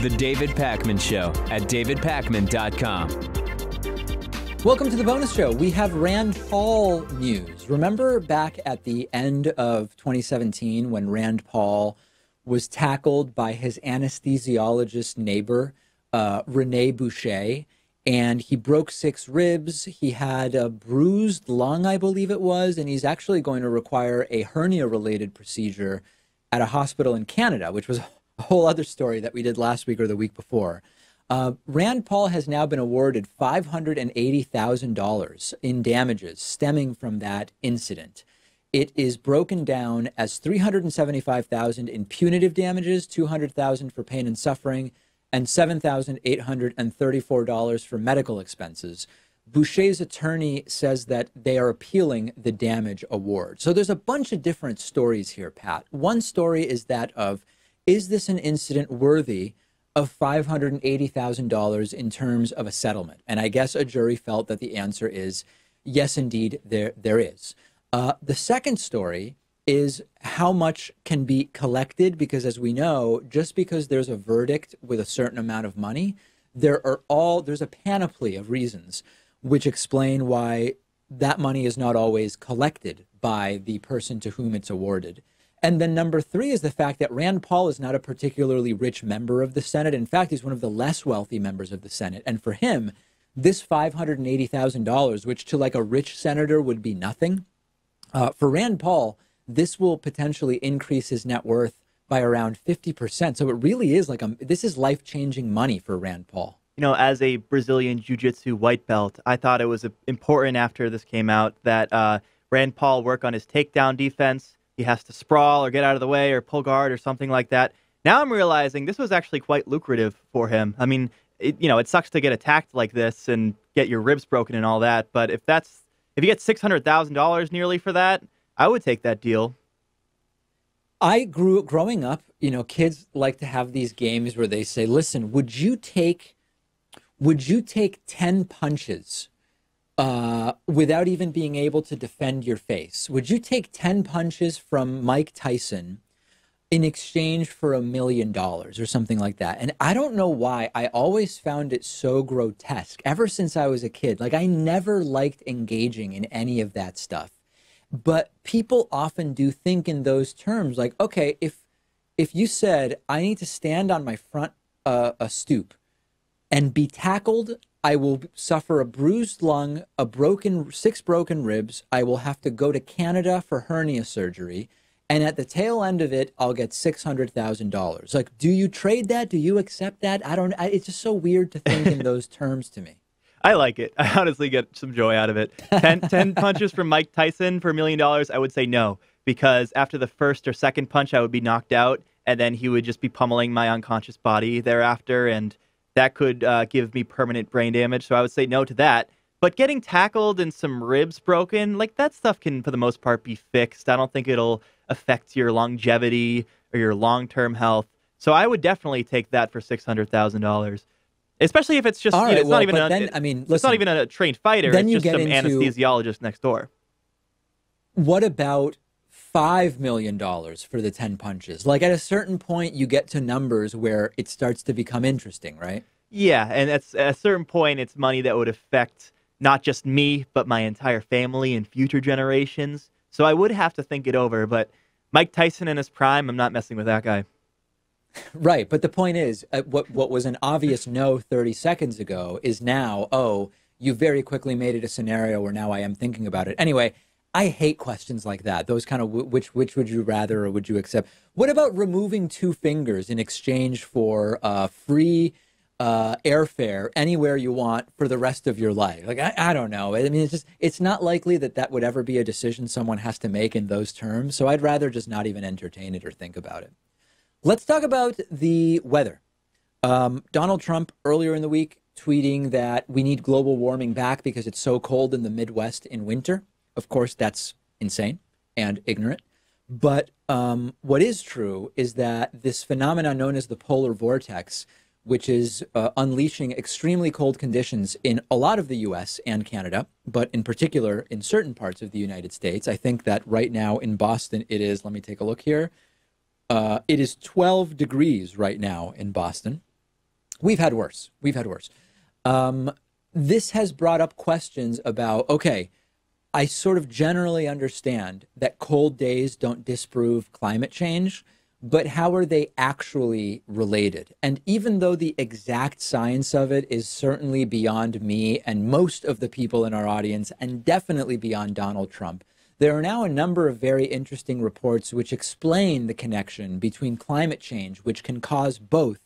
The David Pakman Show at davidpakman.com. Welcome to the bonus show. We have Rand Paul news. Remember back at the end of 2017 when Rand Paul was tackled by his anesthesiologist neighbor, Rene Boucher, and he broke 6 ribs. He had a bruised lung, I believe it was, and he's actually going to require a hernia-related procedure at a hospital in Canada, which was a whole other story that we did last week or the week before. Rand Paul has now been awarded $580,000 in damages stemming from that incident. It is broken down as $375,000 in punitive damages, $200,000 for pain and suffering, and $7,834 for medical expenses. Boucher's attorney says that they are appealing the damage award. So there's a bunch of different stories here, Pat. One story is that of, is this an incident worthy of $580,000 in terms of a settlement? And I guess a jury felt that the answer is yes, indeed, there is. The second story is how much can be collected, because as we know, just because there's a verdict with a certain amount of money, there's a panoply of reasons which explain why that money is not always collected by the person to whom it's awarded. And then number 3 is the fact that Rand Paul is not a particularly rich member of the Senate. In fact, he's one of the less wealthy members of the Senate. And for him, this $580,000, which to like a rich senator would be nothing, for Rand Paul, this will potentially increase his net worth by around 50%. So it really is this is life-changing money for Rand Paul. You know, as a Brazilian jiu-jitsu white belt, I thought it was important after this came out that Rand Paul work on his takedown defense. He has to sprawl or get out of the way or pull guard or something like that. Now I'm realizing this was actually quite lucrative for him. I mean, it sucks to get attacked like this and get your ribs broken and all that. But if you get $600,000 nearly for that, I would take that deal. Growing up, kids like to have these games where they say, listen, would you take 10 punches without even being able to defend your face? Would you take 10 punches from Mike Tyson in exchange for $1 million or something like that? And I don't know why. I always found it so grotesque ever since I was a kid. Like, I never liked engaging in any of that stuff. But people often do think in those terms, like, okay, if you said, I need to stand on my front stoop and be tackled, I will suffer a bruised lung, 6 broken ribs. I will have to go to Canada for hernia surgery. And at the tail end of it, I'll get $600,000. Like, do you trade that? Do you accept that? It's just so weird to think in those terms to me. I like it. I honestly get some joy out of it. 10 punches from Mike Tyson for $1 million, I would say no. Because after the first or second punch, I would be knocked out. And then he would just be pummeling my unconscious body thereafter. And that could give me permanent brain damage. So I would say no to that. But getting tackled and some ribs broken, like that stuff can, for the most part, be fixed. I don't think it'll affect your longevity or your long-term health. So I would definitely take that for $600,000. Especially if it's just, right, it's not even it's not even a trained fighter. It's just some anesthesiologist next door. What about $5 million for the 10 punches? Like, at a certain point, you get to numbers where it starts to become interesting, right? Yeah, and at a certain point, it's money that would affect not just me, but my entire family and future generations. So I would have to think it over. But Mike Tyson in his prime, I'm not messing with that guy. Right. But the point is, what was an obvious no 30 seconds ago is now, you very quickly made it a scenario where now I am thinking about it. Anyway, I hate questions like that. Those kind of which would you rather or would you accept? What about removing 2 fingers in exchange for free airfare anywhere you want for the rest of your life? Like, I don't know. I mean, it's not likely that would ever be a decision someone has to make in those terms. So I'd rather just not even entertain it or think about it. Let's talk about the weather. Donald Trump earlier in the week tweeting that we need global warming back because it's so cold in the Midwest in winter. Of course, that's insane and ignorant. But what is true is that this phenomenon known as the polar vortex, which is unleashing extremely cold conditions in a lot of the U.S. and Canada, but in particular in certain parts of the United States. I think that right now in Boston it is, let me take a look here, it is 12 degrees right now in Boston. We've had worse. We've had worse. This has brought up questions about, okay, I sort of generally understand that cold days don't disprove climate change, but how are they actually related? And even though the exact science of it is certainly beyond me and most of the people in our audience, and definitely beyond Donald Trump, there are now a number of very interesting reports which explain the connection between climate change, which can cause both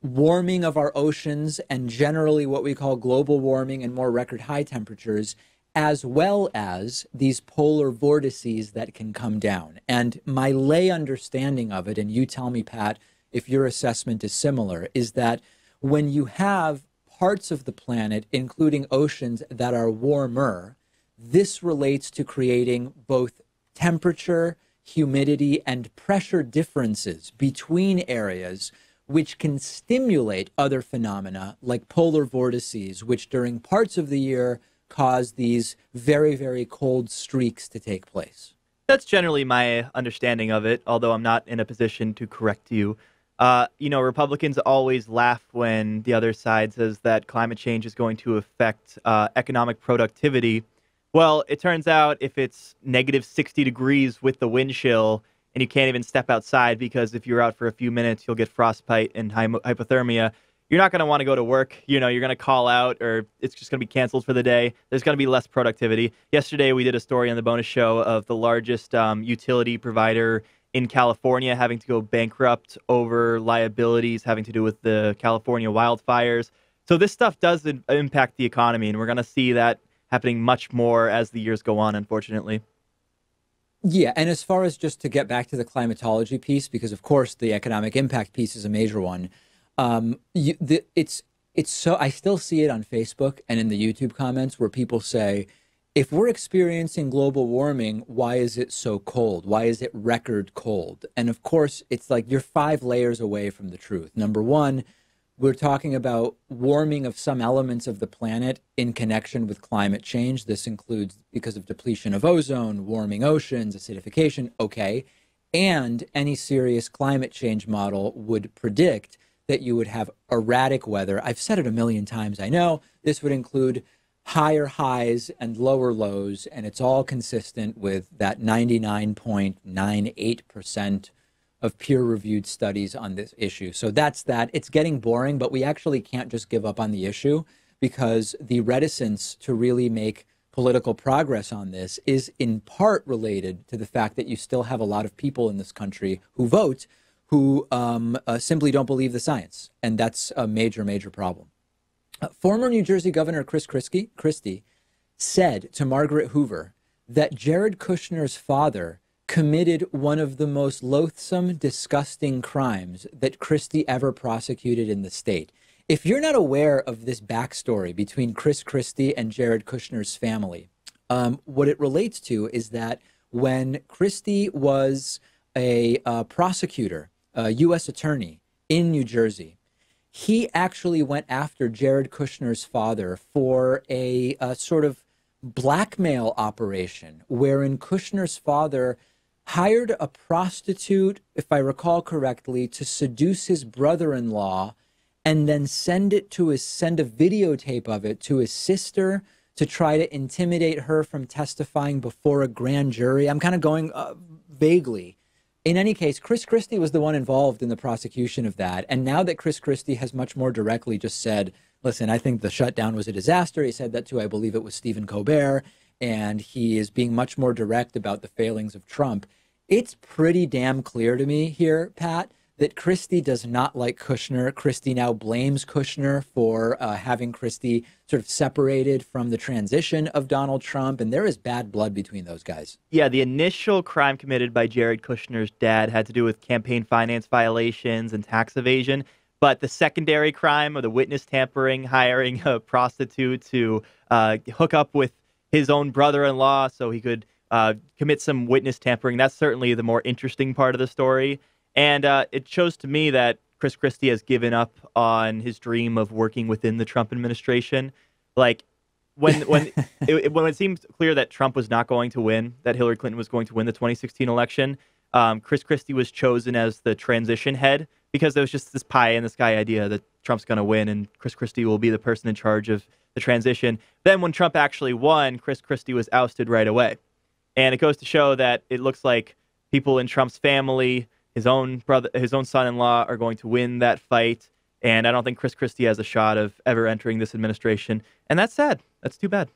warming of our oceans and generally what we call global warming and more record high temperatures, as well as these polar vortices that can come down. And my lay understanding of it, and you tell me, Pat, if your assessment is similar, is that when you have parts of the planet, including oceans, that are warmer, this relates to creating both temperature, humidity, and pressure differences between areas, which can stimulate other phenomena like polar vortices, which during parts of the year cause these very, very cold streaks to take place. That's generally my understanding of it, although I'm not in a position to correct you. Republicans always laugh when the other side says that climate change is going to affect economic productivity. Well, it turns out if it's negative 60 degrees with the wind chill and you can't even step outside because if you're out for a few minutes, you'll get frostbite and hypothermia, you're not going to want to go to work. You're going to call out or it's just going to be canceled for the day. There's going to be less productivity. Yesterday, we did a story on the bonus show of the largest utility provider in California having to go bankrupt over liabilities having to do with the California wildfires. So this stuff does impact the economy, and we're going to see that happening much more as the years go on, unfortunately. Yeah, and as far as just to get back to the climatology piece, because of course the economic impact piece is a major one. It's so I still see it on Facebook and in the YouTube comments where people say, if we're experiencing global warming, why is it so cold? Why is it record cold? And of course, it's like you're 5 layers away from the truth. Number one, we're talking about warming of some elements of the planet in connection with climate change. This includes because of depletion of ozone, warming oceans, acidification, okay. And any serious climate change model would predict that you would have erratic weather. I've said it a million times, I know. This would include higher highs and lower lows, and it's all consistent with that 99.98% of peer-reviewed studies on this issue. So that's that. It's getting boring, but we actually can't just give up on the issue because the reticence to really make political progress on this is in part related to the fact that you still have a lot of people in this country who vote who simply don't believe the science. And that's a major, major problem. Former New Jersey Governor Christie said to Margaret Hoover that Jared Kushner's father committed one of the most loathsome, disgusting crimes that Christie ever prosecuted in the state. If you're not aware of this backstory between Chris Christie and Jared Kushner's family, what it relates to is that when Christie was a prosecutor, a U.S. attorney in New Jersey, he actually went after Jared Kushner's father for a sort of blackmail operation wherein Kushner's father hired a prostitute, if I recall correctly, to seduce his brother-in-law and then send a videotape of it to his sister to try to intimidate her from testifying before a grand jury. I'm kind of going vaguely. In any case, Chris Christie was the one involved in the prosecution of that. And now that Chris Christie has much more directly just said, listen, I think the shutdown was a disaster. He said that to, I believe it was Stephen Colbert. And he is being much more direct about the failings of Trump. It's pretty damn clear to me here, Pat, that Christie does not like Kushner. Christie now blames Kushner for having Christie sort of separated from the transition of Donald Trump. And there is bad blood between those guys. Yeah, the initial crime committed by Jared Kushner's dad had to do with campaign finance violations and tax evasion. But the secondary crime of the witness tampering, hiring a prostitute to hook up with his own brother-in-law so he could commit some witness tampering. That's certainly the more interesting part of the story. And it shows to me that Chris Christie has given up on his dream of working within the Trump administration. Like when it seemed clear that Trump was not going to win, that Hillary Clinton was going to win the 2016 election, Chris Christie was chosen as the transition head because there was just this pie in the sky idea that Trump's going to win and Chris Christie will be the person in charge of the transition. Then when Trump actually won, Chris Christie was ousted right away. And it goes to show that it looks like people in Trump's family, his own brother, his own son-in-law are going to win that fight. And I don't think Chris Christie has a shot of ever entering this administration. And that's sad. That's too bad.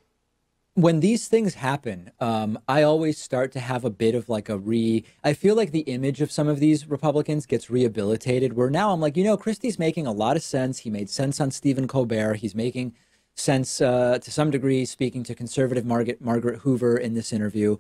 When these things happen, I always start to have a bit of like I feel like the image of some of these Republicans gets rehabilitated, where now I'm like, Christie's making a lot of sense. He made sense on Stephen Colbert. He's making sense to some degree, speaking to conservative Margaret Hoover in this interview.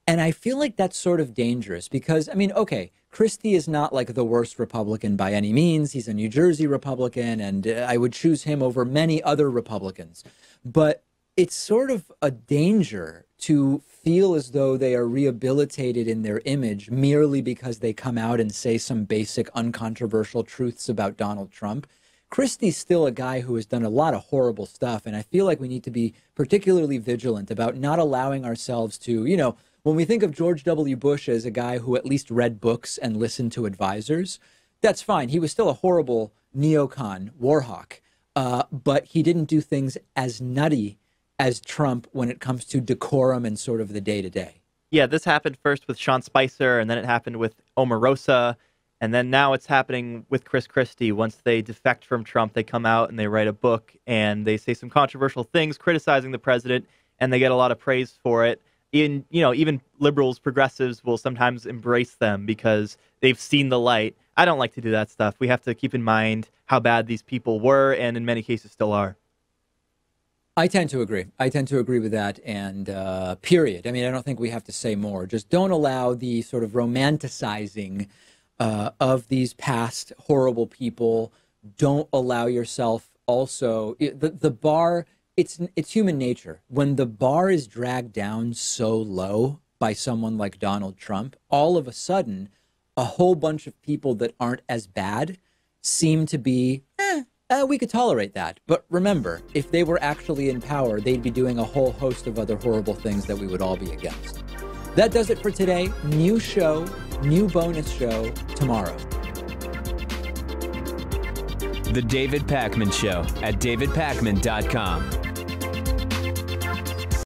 And I feel like that's sort of dangerous because, okay, Christie is not like the worst Republican by any means. He's a New Jersey Republican, and I would choose him over many other Republicans. But it's sort of a danger to feel as though they are rehabilitated in their image merely because they come out and say some basic uncontroversial truths about Donald Trump. Christie's still a guy who has done a lot of horrible stuff, and I feel like we need to be particularly vigilant about not allowing ourselves to, when we think of George W. Bush as a guy who at least read books and listened to advisors, that's fine. He was still a horrible neocon, war hawk, but he didn't do things as nutty as Trump when it comes to decorum and sort of the day-to-day. Yeah, this happened first with Sean Spicer, and then it happened with Omarosa, and then now it's happening with Chris Christie. Once they defect from Trump, they come out and they write a book, and they say some controversial things criticizing the president, and they get a lot of praise for it. Even liberals, progressives will sometimes embrace them because they've seen the light. I don't like to do that stuff. We have to keep in mind how bad these people were, and in many cases still are. I tend to agree. I tend to agree with that, and period. I don't think we have to say more. Just don't allow the sort of romanticizing of these past horrible people. Don't allow yourself also, the bar, it's human nature. When the bar is dragged down so low by someone like Donald Trump, all of a sudden, a whole bunch of people that aren't as bad seem to be, we could tolerate that. But remember, if they were actually in power, they'd be doing a whole host of other horrible things that we would all be against. That does it for today. New show, new bonus show tomorrow. The David Pakman Show at davidpakman.com.